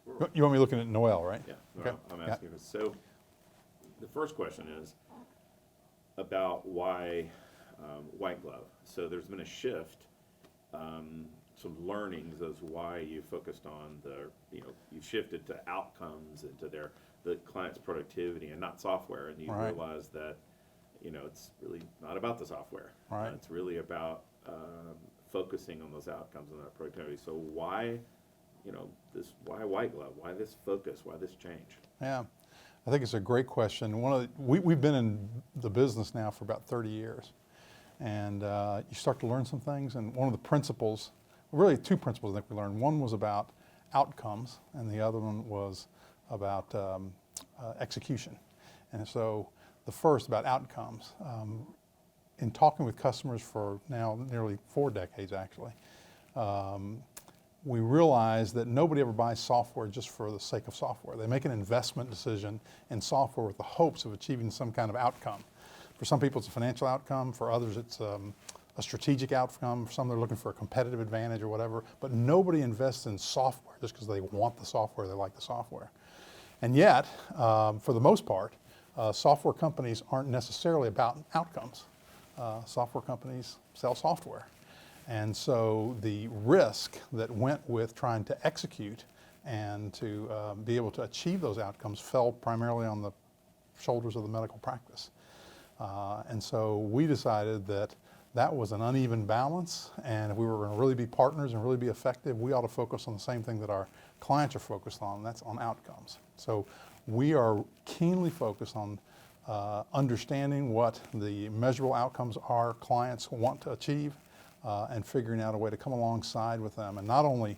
You want me looking at Noel, right? Yeah, Okay. I'm asking this. So the first question is about why white glove. So there's been a shift, some learnings as why you focused on you shifted to outcomes and to the client's productivity and not software, and you Right. realized that it's really not about the software. Right. It's really about focusing on those outcomes and that productivity. So why why white glove? Why this focus? Why this change? Yeah, I think it's a great question. We've been in the business now for about 30 years, and you start to learn some things. And one of the principles, really two principles I think we learned. One was about outcomes, and the other one was about execution. And so the first about outcomes. In talking with customers for now nearly 4 decades, actually, we realize that nobody ever buys software just for the sake of software. They make an investment decision in software with the hopes of achieving some kind of outcome. For some people it's a financial outcome, for others it's a strategic outcome, for some they're looking for a competitive advantage or whatever, but nobody invests in software just because they want the software, they like the software. And yet, for the most part, software companies aren't necessarily about outcomes. Software companies sell software. And so the risk that went with trying to execute and to be able to achieve those outcomes fell primarily on the shoulders of the medical practice. And so we decided that that was an uneven balance, and if we were going to really be partners and really be effective, we ought to focus on the same thing that our clients are focused on, and that's on outcomes. So we are keenly focused on understanding what the measurable outcomes our clients want to achieve, and figuring out a way to come alongside with them and not only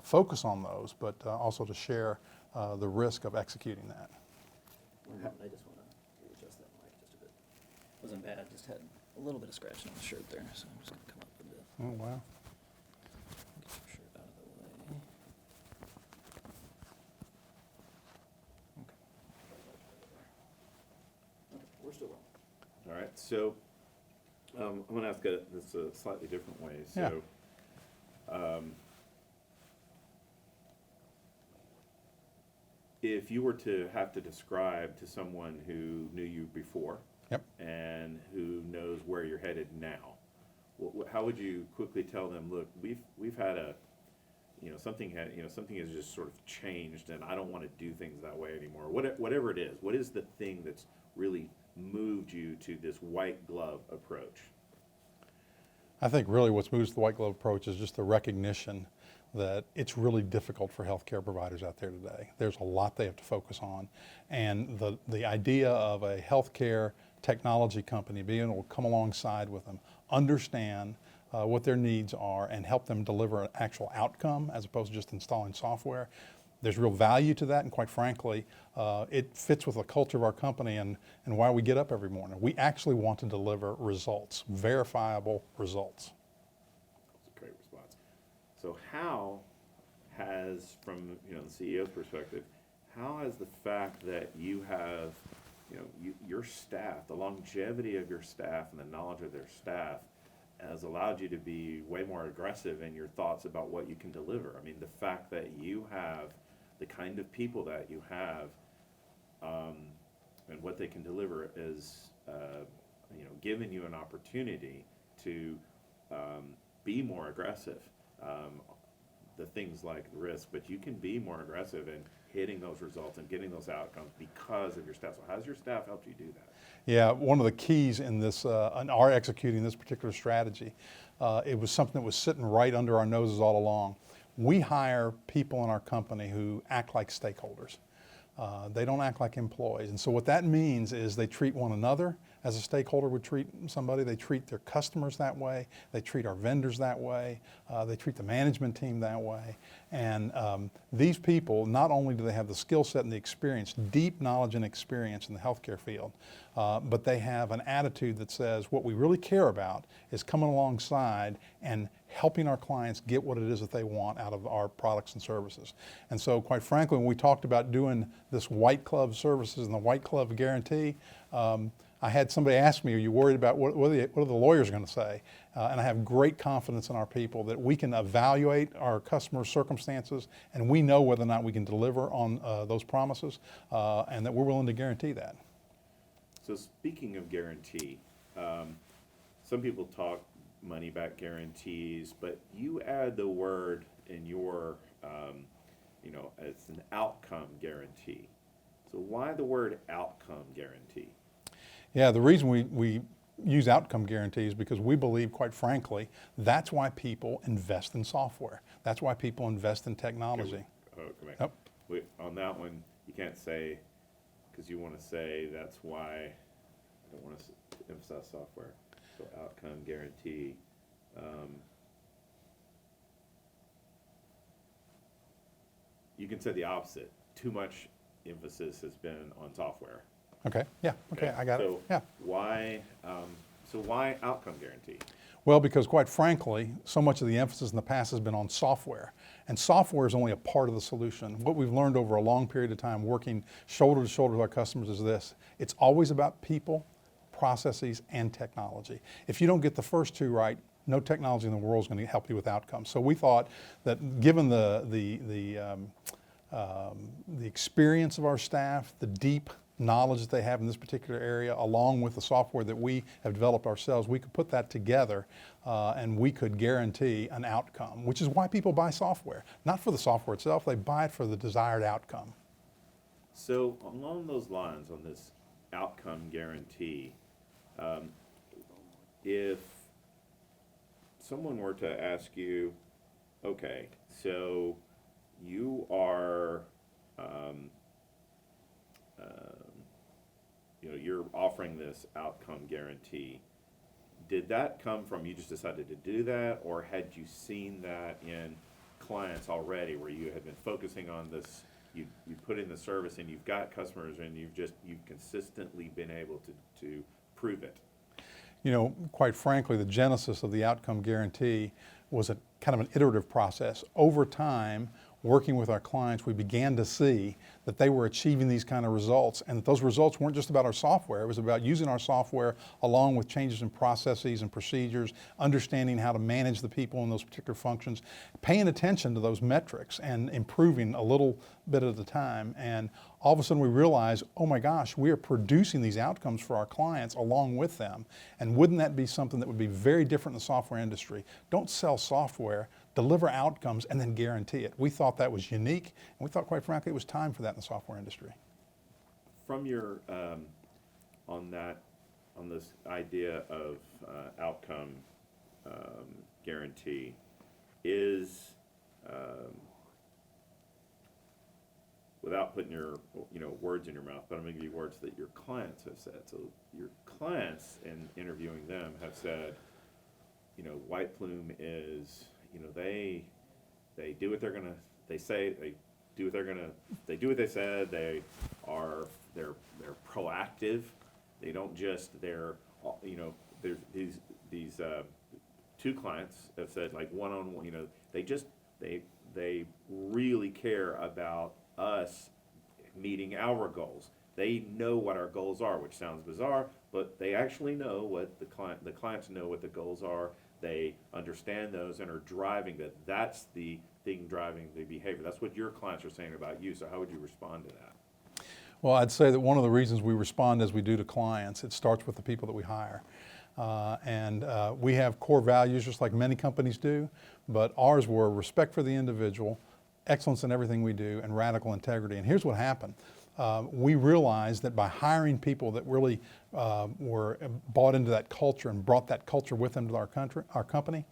focus on those, but also to share the risk of executing that. I just want to adjust that mic just a bit. Wasn't bad, just had a little bit of scratching on the shirt there, so I'm just going to come up a bit. Oh, wow. Get your shirt out of the way. Okay, we're still on. All right, so I'm going to ask this a slightly different way. So, if you were to have to describe to someone who knew you before, Yep. and who knows where you're headed now, how would you quickly tell them? Look, we've had something has just sort of changed, and I don't want to do things that way anymore. Whatever it is, what is the thing that's really moved you to this white glove approach? I think really what's moved to the white glove approach is just the recognition that it's really difficult for healthcare providers out there today. There's a lot they have to focus on, and the idea of a healthcare technology company being able to come alongside with them, understand what their needs are, and help them deliver an actual outcome as opposed to just installing software. There's real value to that, and quite frankly, it fits with the culture of our company and why we get up every morning. We actually want to deliver results, verifiable results. That's a great response. So how has, from the CEO's perspective, how has the fact that you have, your staff, the longevity of your staff and the knowledge of their staff has allowed you to be way more aggressive in your thoughts about what you can deliver? I mean, the fact that you have the kind of people that you have, and what they can deliver is, given you an opportunity to be more aggressive. The things like risk, but you can be more aggressive in hitting those results and getting those outcomes because of your staff. So how's your staff helped you do that? Yeah, one of the keys in this, in our executing this particular strategy, it was something that was sitting right under our noses all along. We hire people in our company who act like stakeholders. They don't act like employees. And so what that means is they treat one another as a stakeholder would treat somebody. They treat their customers that way. They treat our vendors that way. They treat the management team that way. And these people, not only do they have the skill set and the experience, deep knowledge and experience in the healthcare field, but they have an attitude that says what we really care about is coming alongside and helping our clients get what it is that they want out of our products and services. And so quite frankly, when we talked about doing this white glove services and the white glove guarantee, I had somebody ask me, are you worried about what are the lawyers going to say? And I have great confidence in our people that we can evaluate our customers' circumstances and we know whether or not we can deliver on those promises and that we're willing to guarantee that. So speaking of guarantee, some people talk money back guarantees, but you add the word in your, it's an outcome guarantee. So why the word outcome guarantee? Yeah, the reason we use outcome guarantees because we believe, quite frankly, that's why people invest in software. That's why people invest in technology. Come back. Yep. Wait, on that one, you can't say, because you want to say that's why, I don't want to emphasize software. So outcome guarantee. You can say the opposite. Too much emphasis has been on software. Okay, yeah, okay, I got it, So yeah. why outcome guarantee? Well, because quite frankly, so much of the emphasis in the past has been on software. And software is only a part of the solution. What we've learned over a long period of time working shoulder to shoulder with our customers is this. It's always about people, processes, and technology. If you don't get the first two right, no technology in the world is going to help you with outcomes. So we thought that given the experience of our staff, the deep knowledge that they have in this particular area, along with the software that we have developed ourselves, we could put that together and we could guarantee an outcome, which is why people buy software. Not for the software itself, they buy it for the desired outcome. So along those lines, on this outcome guarantee, if someone were to ask you, okay, so you are, you're offering this outcome guarantee. Did that come from you just decided to do that, or had you seen that in clients already where you had been focusing on this, you put in the service and you've got customers and you've consistently been able to prove it? You know, quite frankly, the genesis of the outcome guarantee was a kind of an iterative process. Over time, working with our clients, we began to see that they were achieving these kind of results, and that those results weren't just about our software. It was about using our software along with changes in processes and procedures, understanding how to manage the people in those particular functions, paying attention to those metrics and improving a little bit at a time. And all of a sudden we realized, oh my gosh, we are producing these outcomes for our clients along with them. And wouldn't that be something that would be very different in the software industry? Don't sell software, deliver outcomes, and then guarantee it. We thought that was unique, and we thought, quite frankly, it was time for that in the software industry. From your, on this idea of outcome guarantee, is, without putting your words in your mouth, but I'm going to give you words that your clients have said. So your clients, in interviewing them, have said, White Plume is, they do what they're gonna, they say, they do what they're gonna, they do what they said. They're proactive. They don't just, there's these two clients have said, like, one-on-one, they really care about us meeting our goals. They know what our goals are, which sounds bizarre, but they actually know what the clients know what the goals are. They understand those and are driving that. That's the thing driving the behavior. That's what your clients are saying about you. So how would you respond to that? Well, I'd say that one of the reasons we respond as we do to clients, it starts with the people that we hire. We have core values just like many companies do, but ours were respect for the individual, excellence in everything we do, and radical integrity. And here's what happened. We realized that by hiring people that really were bought into that culture and brought that culture with them to our company,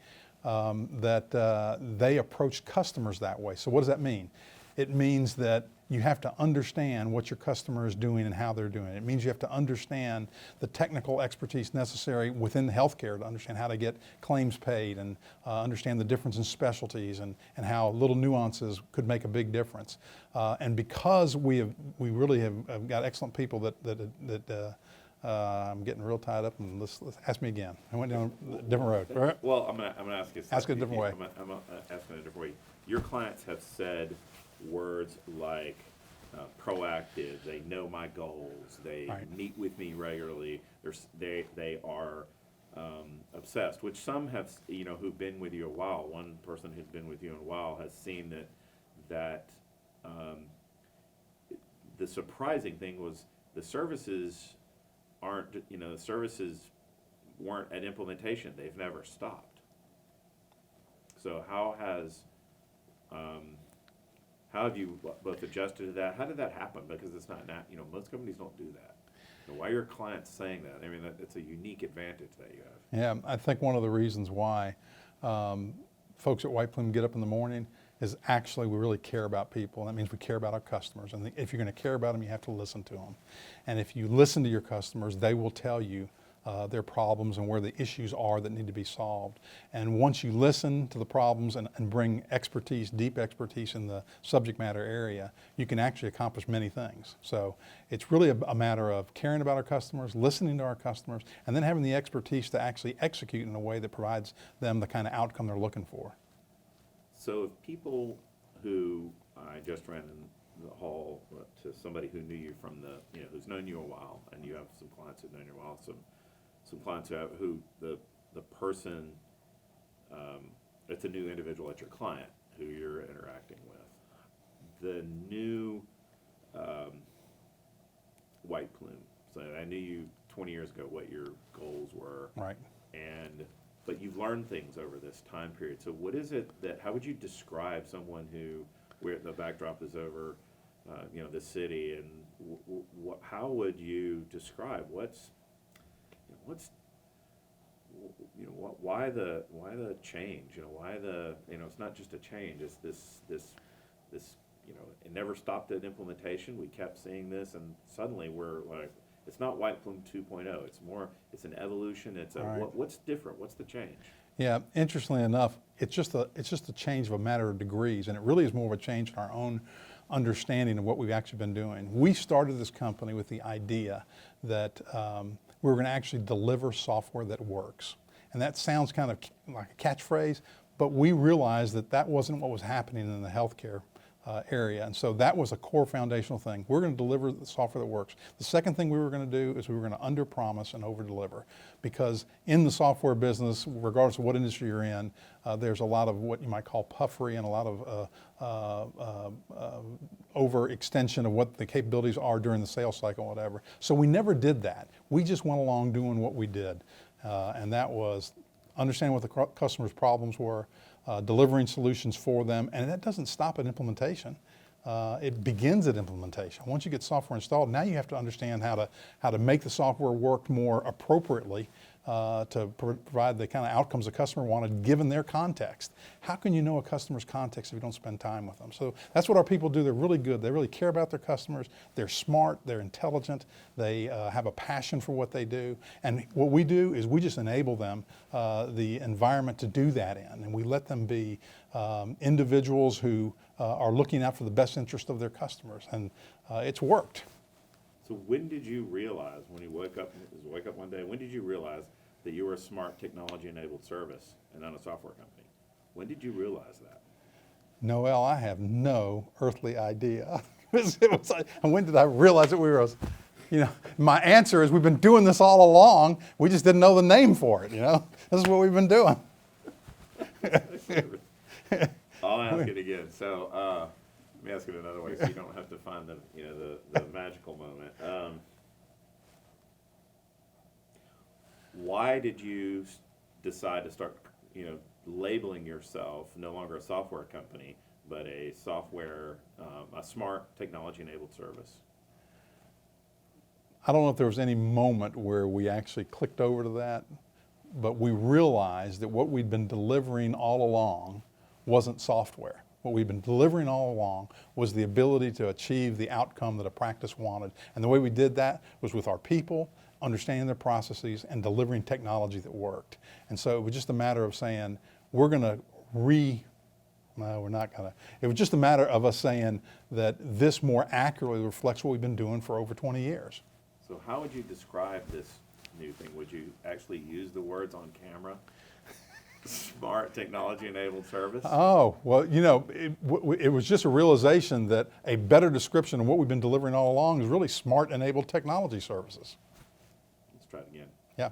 that they approached customers that way. So what does that mean? It means that you have to understand what your customer is doing and how they're doing it. It means you have to understand the technical expertise necessary within healthcare to understand how to get claims paid and understand the difference in specialties and how little nuances could make a big difference. And because we really have got excellent people that I'm getting real tied up, and let's ask me again. I went down a different road. All right? Well, I'm gonna ask you. Ask it a different way. I'm asking it a different way. Your clients have said words like, proactive. They know my goals. They Right. meet with me regularly. They are obsessed. Which some have, who've been with you a while. One person who's been with you a while has seen that the surprising thing was the services weren't at implementation. They've never stopped. So how have you both adjusted to that? How did that happen? Because it's not, most companies don't do that. Why are your clients saying that? I mean, it's a unique advantage that you have. Yeah, I think one of the reasons why folks at White Plume get up in the morning is actually we really care about people. That means we care about our customers. And if you're going to care about them, you have to listen to them. And if you listen to your customers, they will tell you their problems and where the issues are that need to be solved. And once you listen to the problems and bring expertise, deep expertise in the subject matter area, you can actually accomplish many things. So it's really a matter of caring about our customers, listening to our customers, and then having the expertise to actually execute in a way that provides them the kind of outcome they're looking for. So if people who, I just ran in the hall to somebody who knew you from who's known you a while, and you have some clients who've known you a while, some clients who the person, it's a new individual at your client who you're interacting with. The new White Plume. So I knew you 20 years ago what your goals were. Right. But you've learned things over this time period. So what is it how would you describe someone where the backdrop is over, the city, and how would you describe why the change? It's not just a change. It's this. It never stopped at implementation. We kept seeing this, and suddenly we're like, it's not White Plume 2.0. It's an evolution. Right. What's different? What's the change? Yeah, interestingly enough, it's just a change of a matter of degrees, and it really is more of a change in our own understanding of what we've actually been doing. We started this company with the idea that we were going to actually deliver software that works. And that sounds kind of like a catchphrase, but we realized that wasn't what was happening in the healthcare area. And so that was a core foundational thing. We're going to deliver the software that works. The second thing we were going to do is we were going to under-promise and over-deliver, because in the software business, regardless of what industry you're in, there's a lot of what you might call puffery and a lot of overextension of what the capabilities are during the sales cycle, whatever. So we never did that. We just went along doing what we did. And that was understanding what the customer's problems were, delivering solutions for them, and that doesn't stop at implementation. It begins at implementation. Once you get software installed, now you have to understand how to make the software work more appropriately to provide the kind of outcomes the customer wanted given their context. How can you know a customer's context if you don't spend time with them? So that's what our people do. They're really good. They really care about their customers. They're smart. They're intelligent. They have a passion for what they do. And what we do is we just enable them the environment to do that in. And we let them be individuals who are looking out for the best interest of their customers. And it's worked. So when did you realize, when you wake up one day, when did you realize that you were a smart technology-enabled service and not a software company? When did you realize that? Noel, I have no earthly idea. It was like, and when did I realize that we were, my answer is we've been doing this all along. We just didn't know the name for it, This is what we've been doing. I'll ask it again. So let me ask it another way so you don't have to find the magical moment. Why did you decide to start, labeling yourself no longer a software company, but a smart technology-enabled service? I don't know if there was any moment where we actually clicked over to that, but we realized that what we'd been delivering all along wasn't software. What we've been delivering all along was the ability to achieve the outcome that a practice wanted. And the way we did that was with our people, understanding their processes, and delivering technology that worked. And so it was just a matter of saying, we're going to no, we're not going to. It was just a matter of us saying that this more accurately reflects what we've been doing for over 20 years. So how would you describe this new thing? Would you actually use the words on camera? Smart technology-enabled service. Oh, well, you know, it was just a realization that a better description of what we've been delivering all along is really smart-enabled technology services. Let's try it again. Yeah.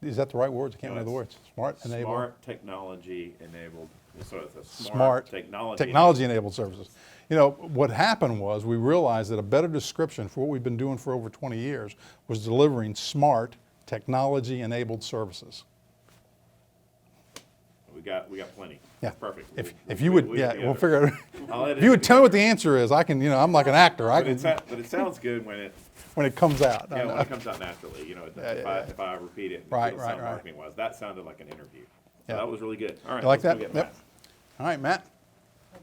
Is that the right words? I can't No, remember the it's words. Smart-enabled. Smart technology-enabled. So it's a Smart technology. technology-enabled services. You know, what happened was we realized that a better description for what we've been doing for over 20 years was delivering smart technology-enabled services. We got plenty. Yeah. Perfect. If you would, yeah, we'll figure it I'll out. edit If you it would tell me what the together. answer is, I can, you know, I'm like an actor. I can, But it sounds good when it, when it comes out. yeah, when it comes out naturally. You know, if I repeat it, Right, it'll right, sound right. marketing wise. That sounded like an interview. So Yeah. that was really good. All right, You like let's go that? get Yep. Matt. All right, Matt.